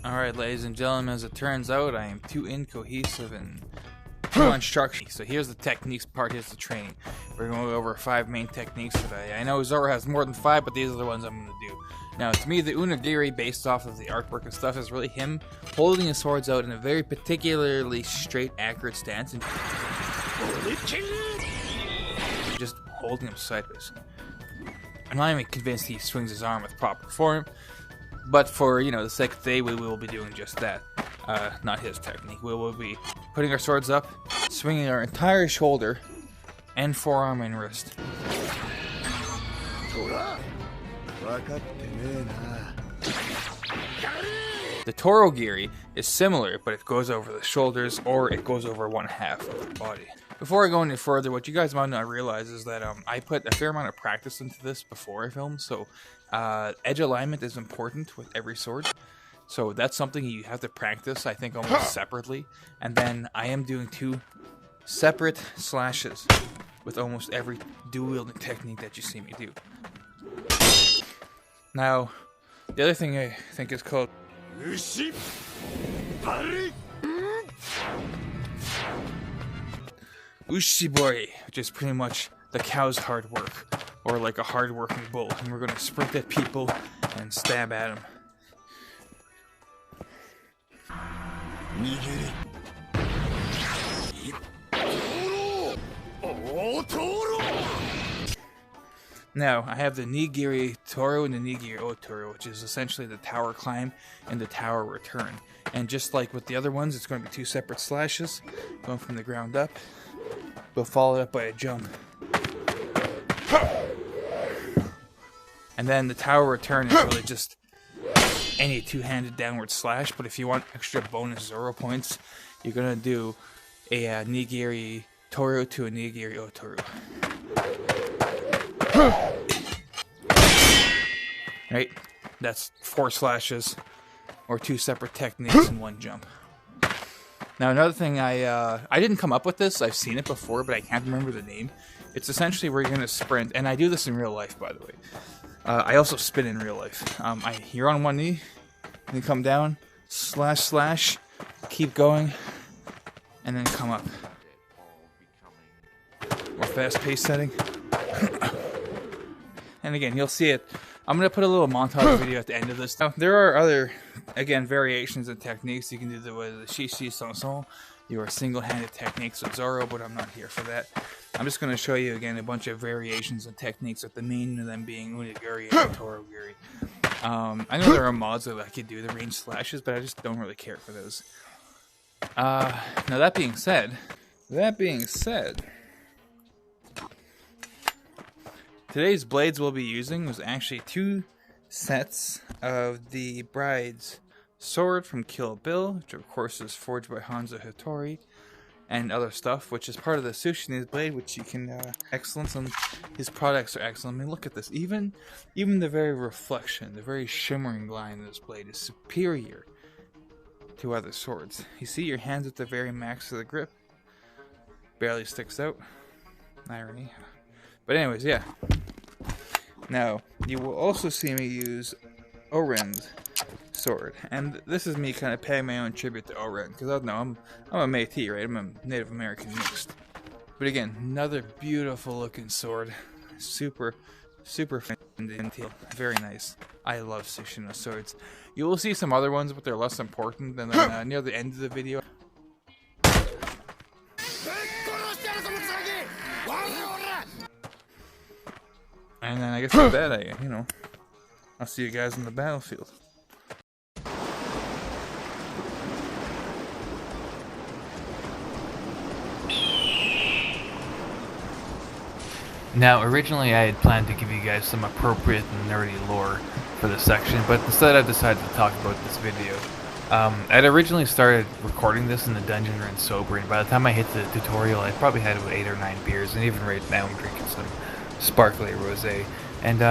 Alright, ladies and gentlemen, as it turns out, I am too incohesive and too unstructured. So here's the techniques part, here's the training. We're going to go over 5 main techniques today. I know Zoro has more than 5, but these are the ones I'm going to do. Now, to me, the Oni Giri, based off of the artwork and stuff, is really him holding his swords out in a very particularly straight, accurate stance. And just holding them sideways. I'm not even convinced he swings his arm with proper form. But for, the sake of today, we will be doing just that. Not his technique. We will be putting our swords up, swinging our entire shoulder, and forearm and wrist. The Tora Giri is similar, but it goes over the shoulders, or it goes over one half of the body. Before I go any further, what you guys might not realize is that I put a fair amount of practice into this before I filmed, so edge alignment is important with every sword. So that's something you have to practice, I think, almost separately. And then I am doing 2 separate slashes with almost every dual-wielding technique that you see me do. Now, the other thing I think is called Ushi Bari. Ushi Bari, which is pretty much the cow's hard work, or like a hard-working bull, and we're going to sprint at people and stab at them. Nigiri. Otouro. Now, I have the Nigiri Touro and the Nigiri Otouro, which is essentially the tower climb and the tower return. And just like with the other ones, it's going to be 2 separate slashes, going from the ground up, but followed up by a jump. And then the tower return is really just any 2-handed downward slash, but if you want extra bonus Zoro points, you're going to do a Nigiri Touro to a Nigiri Otouro. Right? That's 4 slashes, or 2 separate techniques in 1 jump. Now another thing, I didn't come up with this, I've seen it before, but I can't remember the name. It's essentially where you're going to sprint, and I do this in real life, by the way. I also spin in real life. You're on one knee, and you come down, slash, slash, keep going, and then come up. More fast-paced setting. And again, you'll see it. I'm going to put a little montage video at the end of this. Now, there are other, again, variations and techniques. You can do the Shishi Sanson, your single-handed techniques with Zoro, but I'm not here for that. I'm just going to show you, again, a bunch of variations and techniques, with the main of them being Oni Giri and Tora Giri. I know there are mods that let you do the range slashes, but I just don't really care for those. Now, that being said, today's blades we'll be using was actually 2 sets of the bride's sword from Kill Bill, which of course is forged by Hanzo Hattori, and other stuff, which is part of the Sushine's blade, which you can excellence, and his products are excellent. I mean, look at this. Even the very reflection, the very shimmering line of this blade is superior to other swords. You see your hands at the very max of the grip. Barely sticks out. Irony. But anyways, yeah. Now, you will also see me use Oren's sword, and this is me kind of paying my own tribute to Oren, because I don't know, I'm a Métis, right? I'm a Native American mixed. But again, another beautiful looking sword, super fancy, very nice. I love Sushino swords. You will see some other ones, but they're less important. And then near the end of the video, and then I guess with that, I'll see you guys on the battlefield. Now, originally I had planned to give you guys some appropriate and nerdy lore for this section, but instead I decided to talk about this video. I'd originally started recording this in the dungeon run sober, and by the time I hit the tutorial, I probably had about 8 or 9 beers, and even right now I'm drinking some sparkly rosé. And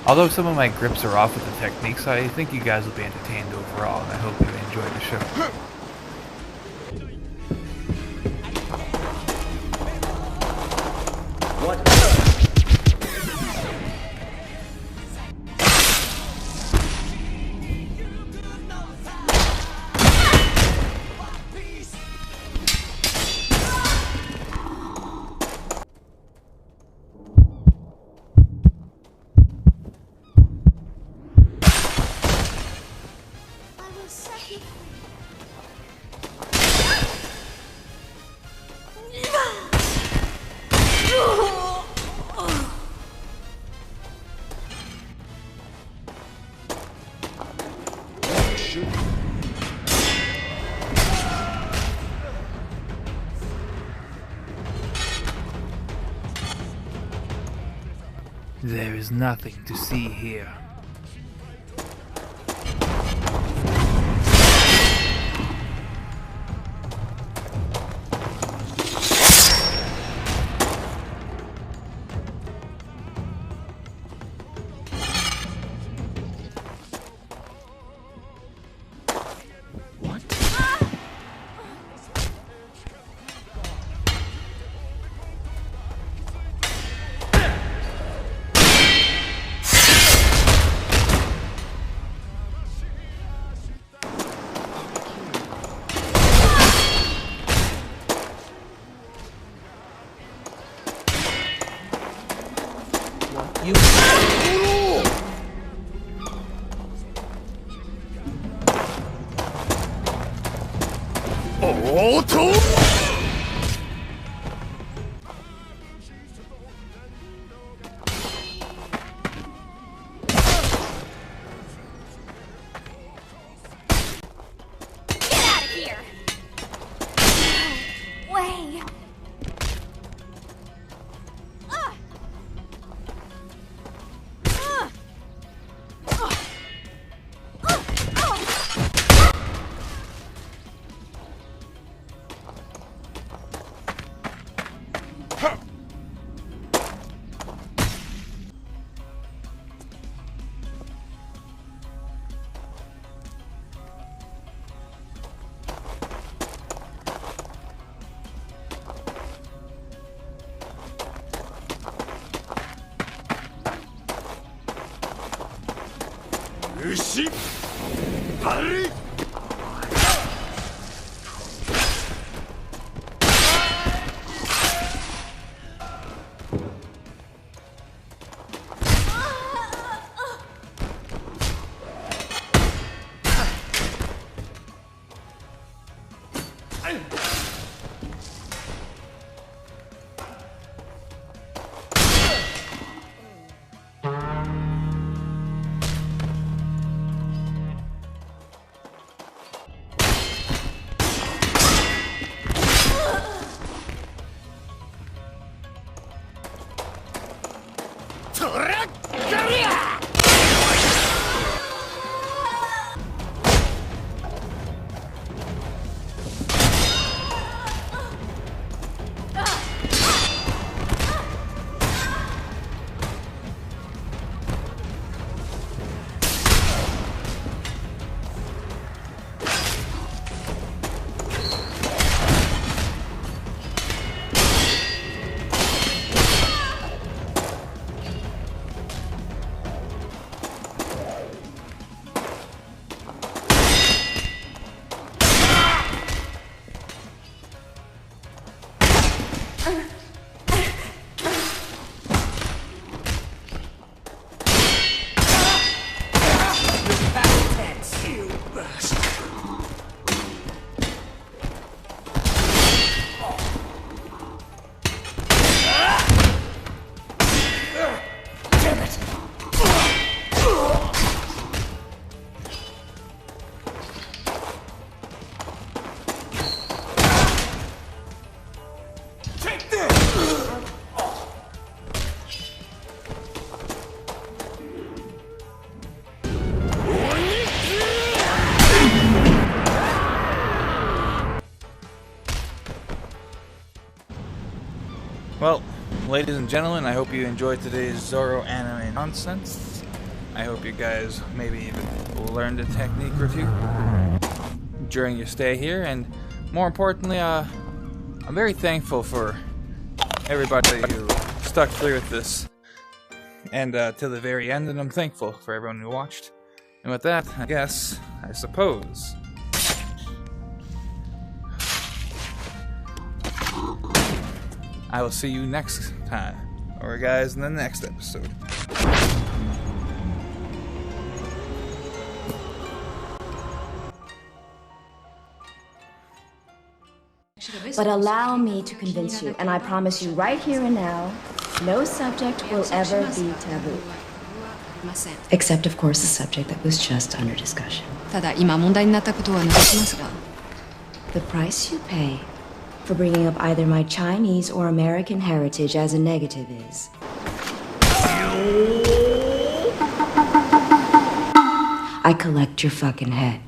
although some of my grips are off with the techniques, I think you guys will be entertained overall, and I hope you enjoy the show. There is nothing to see here. Otouro! Get out of here! Way! Ushi Bari! Tora Giri! Well, ladies and gentlemen, I hope you enjoyed today's Zoro anime nonsense. I hope you guys maybe even learned a technique or two during your stay here, and more importantly, I'm very thankful for everybody who stuck through with this and till the very end, and I'm thankful for everyone who watched. And with that, I suppose I will see you next time, or guys, in the next episode. But allow me to convince you, and I promise you right here and now, no subject will ever be taboo. Except, of course, the subject that was just under discussion. ただ今問題になったことは除きますが The price you pay for bringing up either my Chinese or American heritage as a negative is... I collect your fucking head.